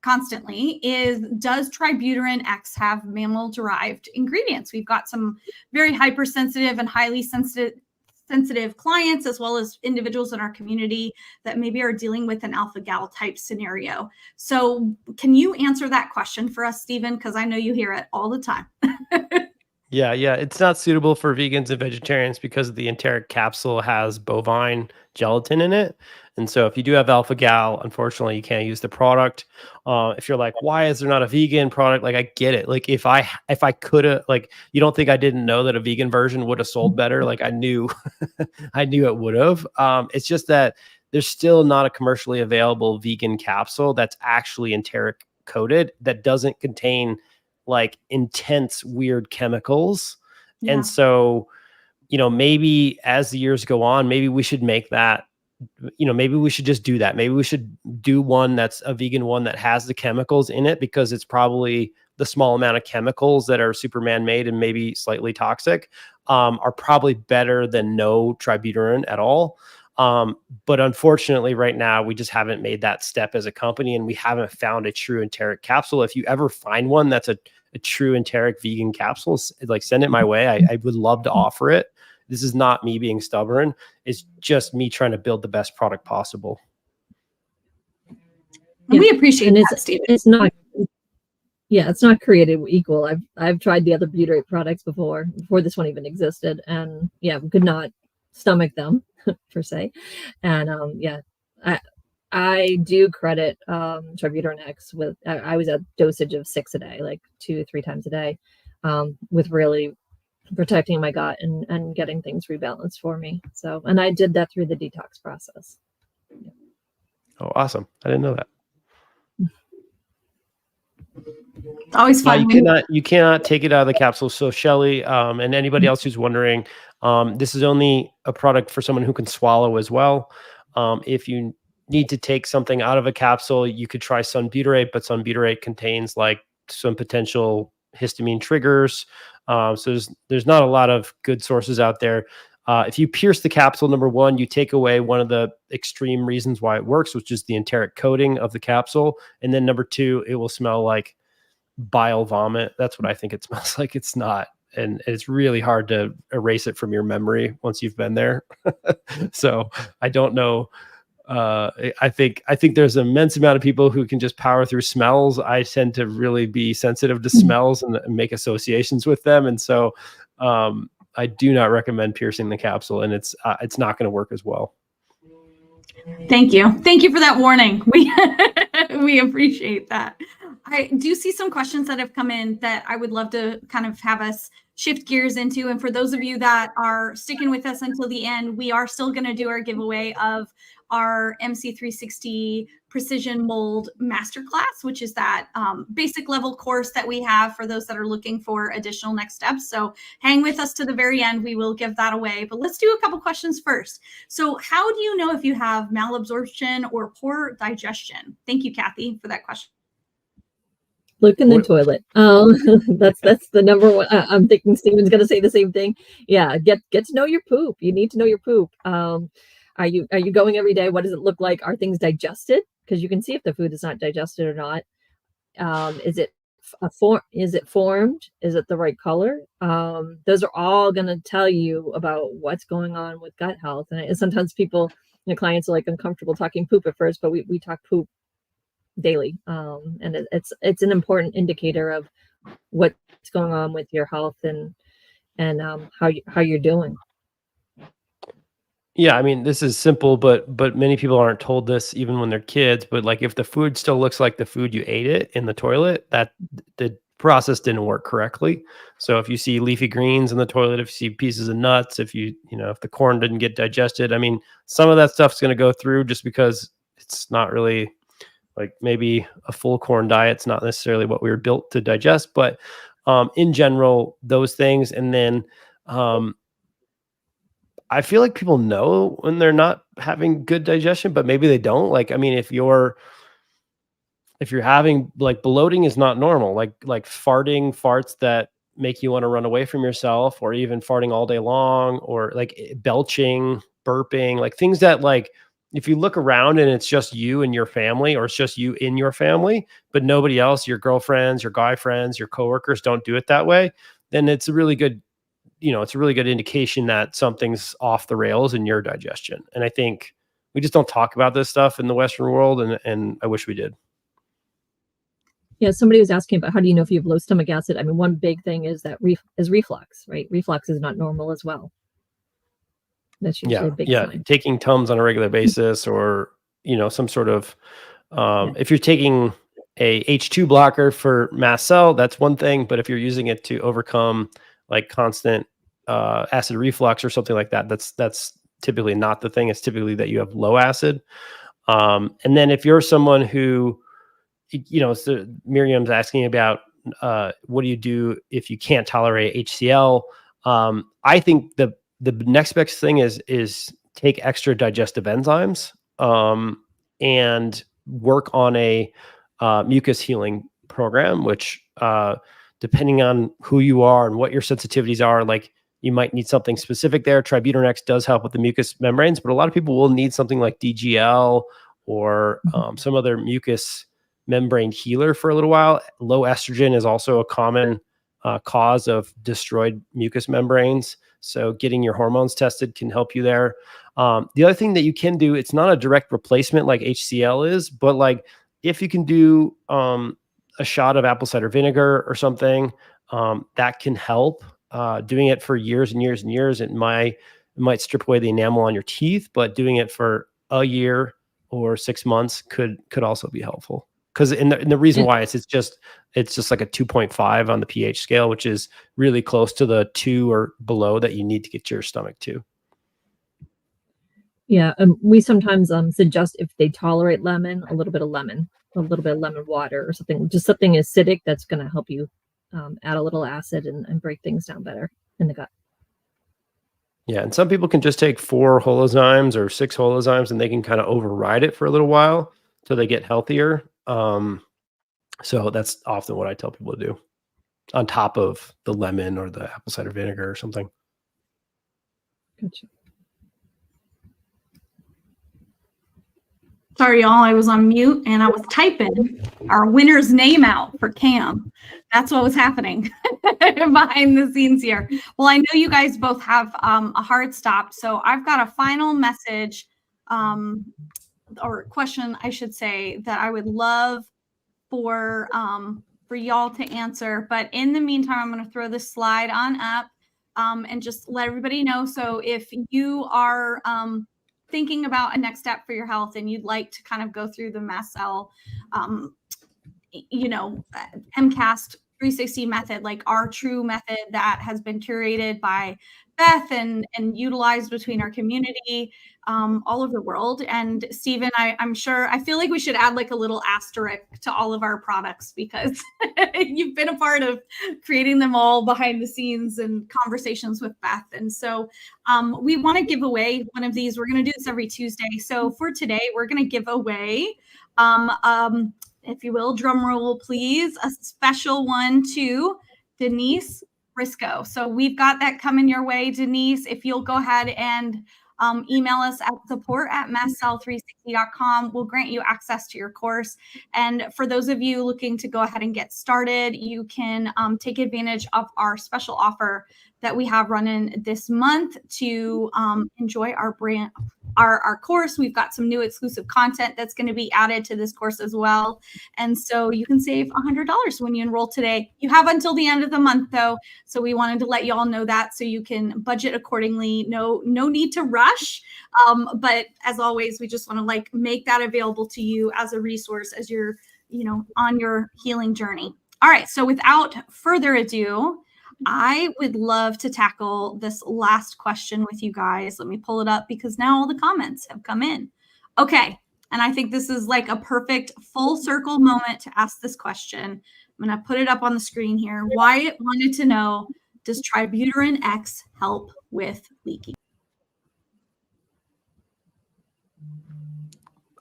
constantly, is, does tributyrin X have mammal-derived ingredients? We've got some very hypersensitive and highly sensitive clients, as well as individuals in our community that maybe are dealing with an alpha-gal type scenario. So can you answer that question for us, Steven? Because I know you hear it all the time. Yeah. It's not suitable for vegans and vegetarians because the enteric capsule has bovine gelatin in it. And so if you do have alpha-gal, unfortunately, you can't use the product. If you're like, why is there not a vegan product? Like, I get it. Like, if I could have, like, you don't think I didn't know that a vegan version would have sold better? Like, I knew, I knew it would have. It's just that there's still not a commercially available vegan capsule that's actually enteric coated, that doesn't contain like intense weird chemicals. Yeah. And so, maybe as the years go on, maybe we should make that, maybe we should just do that. Maybe we should do one that's a vegan one that has the chemicals in it, because it's probably the small amount of chemicals that are super man-made and maybe slightly toxic are probably better than no tributyrin at all. But unfortunately, right now, we just haven't made that step as a company, and we haven't found a true enteric capsule. If you ever find one that's a true enteric vegan capsule, like, send it my way. I would love to offer it. This is not me being stubborn. It's just me trying to build the best product possible. Yeah. We appreciate that, Steven. It's not created equal. I've tried the other butyrate products before this one even existed, and we could not stomach them. per se. And yeah, I do credit Tributernex with I was at dosage of 6 a day, like 2 or 3 times a day, with really protecting my gut and getting things rebalanced for me. So, and I did that through the detox process. Oh, awesome. I didn't know that. Always Yeah, fun. you cannot take it out of the capsule. So Shelly, and anybody else who's wondering, this is only a product for someone who can swallow as well. If you need to take something out of a capsule, you could try sunbutyrate, but sunbutyrate contains like some potential histamine triggers. So there's not a lot of good sources out there. If you pierce the capsule, number one, you take away one of the extreme reasons why it works, which is the enteric coating of the capsule. And then number two, it will smell like bile vomit. That's what I think it smells like. It's not. And it's really hard to erase it from your memory once you've been there. So I don't know. I think there's an immense amount of people who can just power through smells. I tend to really be sensitive to smells and make associations with them. And so I do not recommend piercing the capsule, and it's not going to work as well. Thank you for that warning. We appreciate that. I do see some questions that have come in that I would love to kind of have us shift gears into. And for those of you that are sticking with us until the end, we are still going to do our giveaway of our MC360 Precision Mold Masterclass, which is that basic level course that we have for those that are looking for additional next steps. So hang with us to the very end. We will give that away. But let's do a couple questions first. So how do you know if you have malabsorption or poor digestion? Thank you, Kathy, for that question. Look in the toilet. That's the number one. I'm thinking Steven's going to say the same thing. Yeah, get to know your poop. You need to know your poop. Are you going every day? What does it look like? Are things digested? Because you can see if the food is not digested or not. Is it formed? Is it the right color? Those are all going to tell you about what's going on with gut health. And sometimes people, clients are like uncomfortable talking poop at first, but we talk poop daily, and it's an important indicator of what's going on with your health and how you're doing. Yeah, I mean, this is simple, but many people aren't told this even when they're kids. But like, if the food still looks like the food you ate it in the toilet, that the process didn't work correctly. So if you see leafy greens in the toilet, if you see pieces of nuts, if if the corn didn't get digested, I mean, some of that stuff's going to go through just because it's not really. Like maybe a full corn diet's not necessarily what we were built to digest, but in general, those things. And then I feel like people know when they're not having good digestion, but maybe they don't. Like, I mean, if you're having like bloating is not normal, like farts that make you want to run away from yourself, or even farting all day long, or like belching, burping, like things that like, if you look around and it's just you and your family, or it's just you in your family, but nobody else, your girlfriends, your guy friends, your coworkers don't do it that way, then it's a really good, it's a really good indication that something's off the rails in your digestion. And I think we just don't talk about this stuff in the Western world. And I wish we did. Yeah, somebody was asking about how do you know if you have low stomach acid? I mean, one big thing is that reflux, right? Reflux is not normal as well. That's usually a big sign. Taking Tums on a regular basis, or some sort of if you're taking a H2 blocker for mast cell, that's one thing. But if you're using it to overcome like constant acid reflux or something like that, that's typically not the thing. It's typically that you have low acid. And then if you're someone who, so Miriam's asking about what do you do if you can't tolerate HCl? I think the next best thing is take extra digestive enzymes and work on a mucus healing program, which depending on who you are and what your sensitivities are, like you might need something specific there. Tributernex does help with the mucus membranes, but a lot of people will need something like DGL or some other mucus membrane healer for a little while. Low estrogen is also a common cause of destroyed mucous membranes. So getting your hormones tested can help you there. The other thing that you can do, it's not a direct replacement like HCl is, but like if you can do a shot of apple cider vinegar or something, that can help. Doing it for years and years and years, in my It might strip away the enamel on your teeth, but doing it for a year or 6 months could also be helpful. Because and the reason why is it's just like a 2.5 on the pH scale, which is really close to the 2 or below that you need to get your stomach to. Yeah, we sometimes suggest, if they tolerate lemon, a little bit of lemon water or something, just something acidic that's going to help you add a little acid and break things down better in the gut. Yeah, and some people can just take 4 holozymes or 6 holozymes, and they can kind of override it for a little while till they get healthier. So that's often what I tell people to do, on top of the lemon or the apple cider vinegar or something. Gotcha. Sorry, y'all, I was on mute and I was typing our winner's name out for Cam. That's what was happening behind the scenes here. Well, I know you guys both have a hard stop, so I've got a final message or question, I should say, that I would love for y'all to answer. But in the meantime, I'm going to throw this slide on up and just let everybody know. So if you are thinking about a next step for your health and you'd like to kind of go through the MassCell, MCAST 360 method, like our true method that has been curated by Beth and utilized between our community all over the world. And Steven, I'm sure, I feel like we should add like a little asterisk to all of our products, because you've been a part of creating them all behind the scenes and conversations with Beth. And so we want to give away one of these. We're going to do this every Tuesday. So for today, we're going to give away, if you will, drum roll, please, a special one to Denise Briscoe. So we've got that coming your way, Denise. If you'll go ahead and email us at support@masscell360.com. We'll grant you access to your course. And for those of you looking to go ahead and get started, you can take advantage of our special offer that we have running this month to enjoy our brand, our course. We've got some new exclusive content that's going to be added to this course as well. And so you can save $100 when you enroll today. You have until the end of the month, though. So we wanted to let you all know that, so you can budget accordingly. No need to rush. But as always, we just want to make that available to you as a resource as you're, on your healing journey. All right. So without further ado, I would love to tackle this last question with you guys. Let me pull it up, because now all the comments have come in. Okay. And I think this is like a perfect full circle moment to ask this question. I'm going to put it up on the screen here. Wyatt wanted to know, does Tributyrin X help with leaky?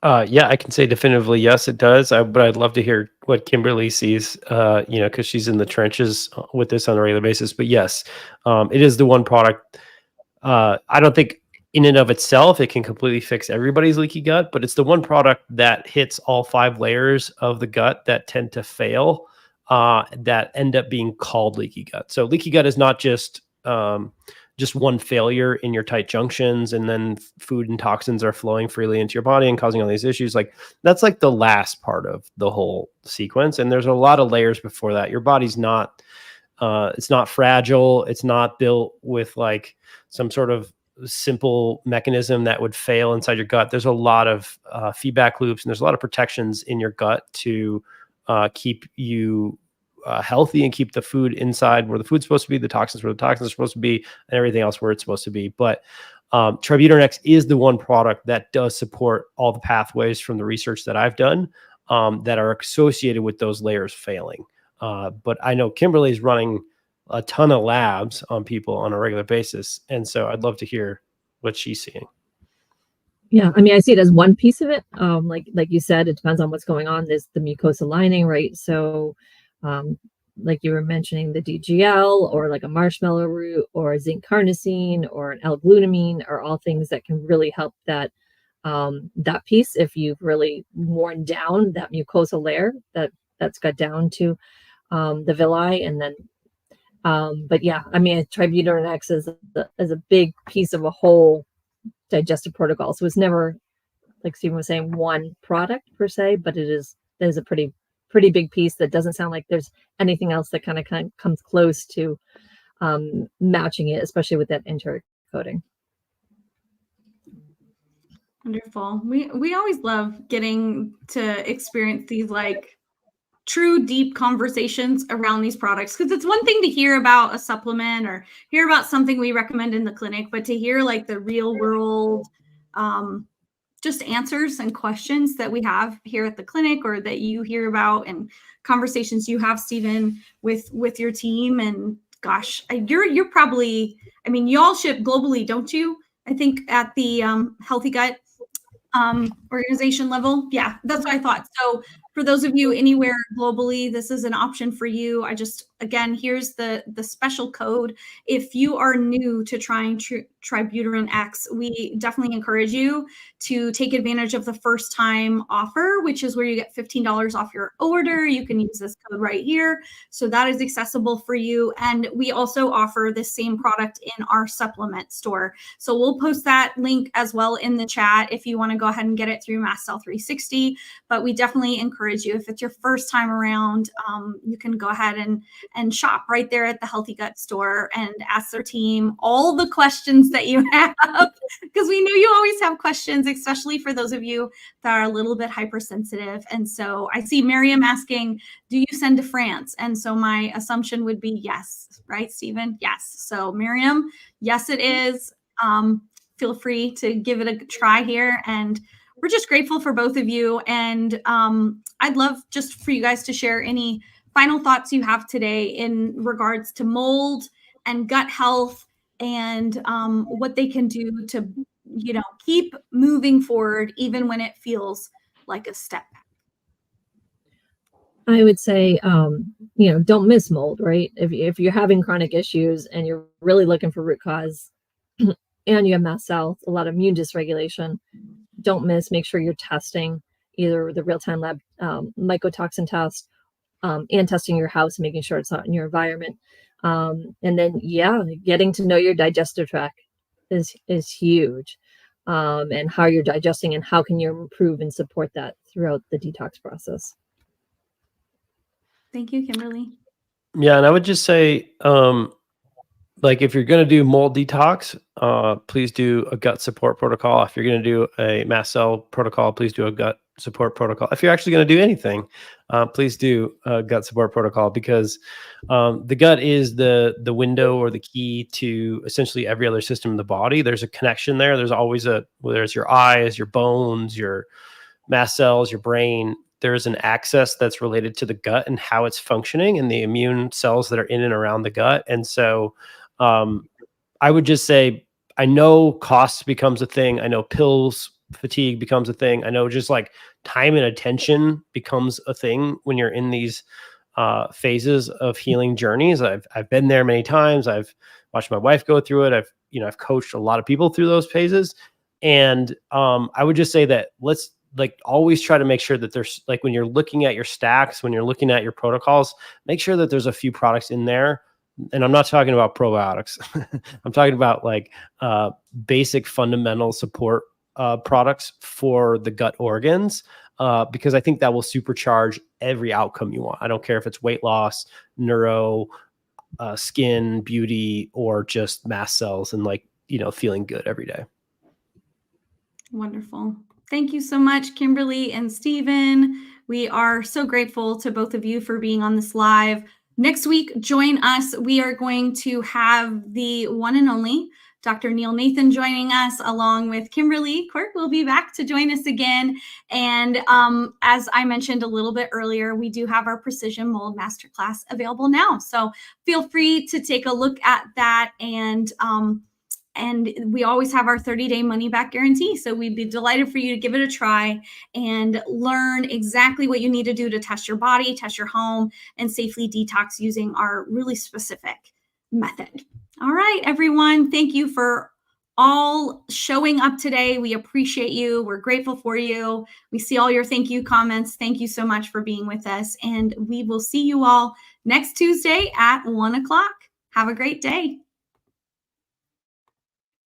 Yeah, I can say definitively yes, it does. But I'd love to hear what Kimberly sees, because she's in the trenches with this on a regular basis. But yes, it is the one product. I don't think in and of itself it can completely fix everybody's leaky gut, but it's the one product that hits all 5 layers of the gut that tend to fail, that end up being called leaky gut. So leaky gut is not just one failure in your tight junctions, and then food and toxins are flowing freely into your body and causing all these issues. Like, that's like the last part of the whole sequence. And there's a lot of layers before that. Your body's not, it's not fragile. It's not built with like some sort of simple mechanism that would fail inside your gut. There's a lot of feedback loops, and there's a lot of protections in your gut to keep you healthy and keep the food inside where the food's supposed to be, the toxins where the toxins are supposed to be, and everything else where it's supposed to be. But Tributyrin X is the one product that does support all the pathways from the research that I've done that are associated with those layers failing. But I know Kimberly's running a ton of labs on people on a regular basis, and so I'd love to hear what she's seeing. Yeah, I mean, I see it as one piece of it. Like you said, it depends on what's going on. There's the mucosa lining, right? So like you were mentioning, the DGL or like a marshmallow root or a zinc carnosine or an L-glutamine are all things that can really help that that piece if you've really worn down that mucosal layer that's got down to the villi. And then but yeah, I mean, Tributyrin X is a big piece of a whole digestive protocol. So it's never, like Steven was saying, one product per se, but there's a pretty big piece that doesn't sound like there's anything else that kind of comes close to matching it, especially with that enteric coating. Wonderful. We always love getting to experience these like true deep conversations around these products, because it's one thing to hear about a supplement or hear about something we recommend in the clinic, but to hear like the real world just answers and questions that we have here at the clinic, or that you hear about, and conversations you have, Steven, with your team. And gosh, you're probably, I mean, y'all ship globally, don't you? I think at the Healthy Gut organization level. Yeah, that's what I thought. So for those of you anywhere globally, this is an option for you. I just, again, here's the special code. If you are new to trying Tributyrin X, we definitely encourage you to take advantage of the first time offer, which is where you get $15 off your order. You can use this code right here. So that is accessible for you. And we also offer the same product in our supplement store. So we'll post that link as well in the chat if you want to go ahead and get it through MassCell 360. But we definitely encourage you, if it's your first time around, you can go ahead and shop right there at the Healthy Gut store and ask their team all the questions that you have, because we know you always have questions, especially for those of you that are a little bit hypersensitive. And so I see Miriam asking, do you send to France? And so my assumption would be yes, right, Steven? Yes. So Miriam, yes, it is. Feel free to give it a try here. And we're just grateful for both of you. And I'd love just for you guys to share any final thoughts you have today in regards to mold and gut health, and what they can do to, keep moving forward, even when it feels like a step back. I would say, don't miss mold, right? If you're having chronic issues and you're really looking for root cause and you have mast cells, a lot of immune dysregulation, don't miss, make sure you're testing either the real-time lab mycotoxin test and testing your house, making sure it's not in your environment. And then, getting to know your digestive tract is huge, and how you're digesting and how can you improve and support that throughout the detox process. Thank you, Kimberly. Yeah, and I would just say, like if you're going to do mold detox, please do a gut support protocol. If you're going to do a mast cell protocol, please do a gut support protocol. If you're actually going to do anything, please do a gut support protocol, because the gut is the window or the key to essentially every other system in the body. There's a connection there. There's always whether it's your eyes, your bones, your mast cells, your brain, there's an axis that's related to the gut and how it's functioning and the immune cells that are in and around the gut. And so I would just say, I know cost becomes a thing. I know pills fatigue becomes a thing. I know just like time and attention becomes a thing when you're in these phases of healing journeys. I've been there many times. I've watched my wife go through it. I've coached a lot of people through those phases. And I would just say that let's always try to make sure that there's when you're looking at your stacks, when you're looking at your protocols, make sure that there's a few products in there. And I'm not talking about probiotics. I'm talking about basic fundamental support products for the gut organs, because I think that will supercharge every outcome you want. I don't care if it's weight loss, neuro, skin, beauty, or just mast cells and feeling good every day. Wonderful. Thank you so much, Kimberly and Steven. We are so grateful to both of you for being on this live. Next week, join us. We are going to have the one and only Dr. Neil Nathan joining us, along with Kimberly Quirk will be back to join us again. And as I mentioned a little bit earlier, we do have our Precision Mold Masterclass available now. So feel free to take a look at that. And we always have our 30-day money-back guarantee. So we'd be delighted for you to give it a try and learn exactly what you need to do to test your body, test your home, and safely detox using our really specific method. All right, everyone. Thank you for all showing up today. We appreciate you. We're grateful for you. We see all your thank you comments. Thank you so much for being with us. And we will see you all next Tuesday at 1 o'clock. Have a great day.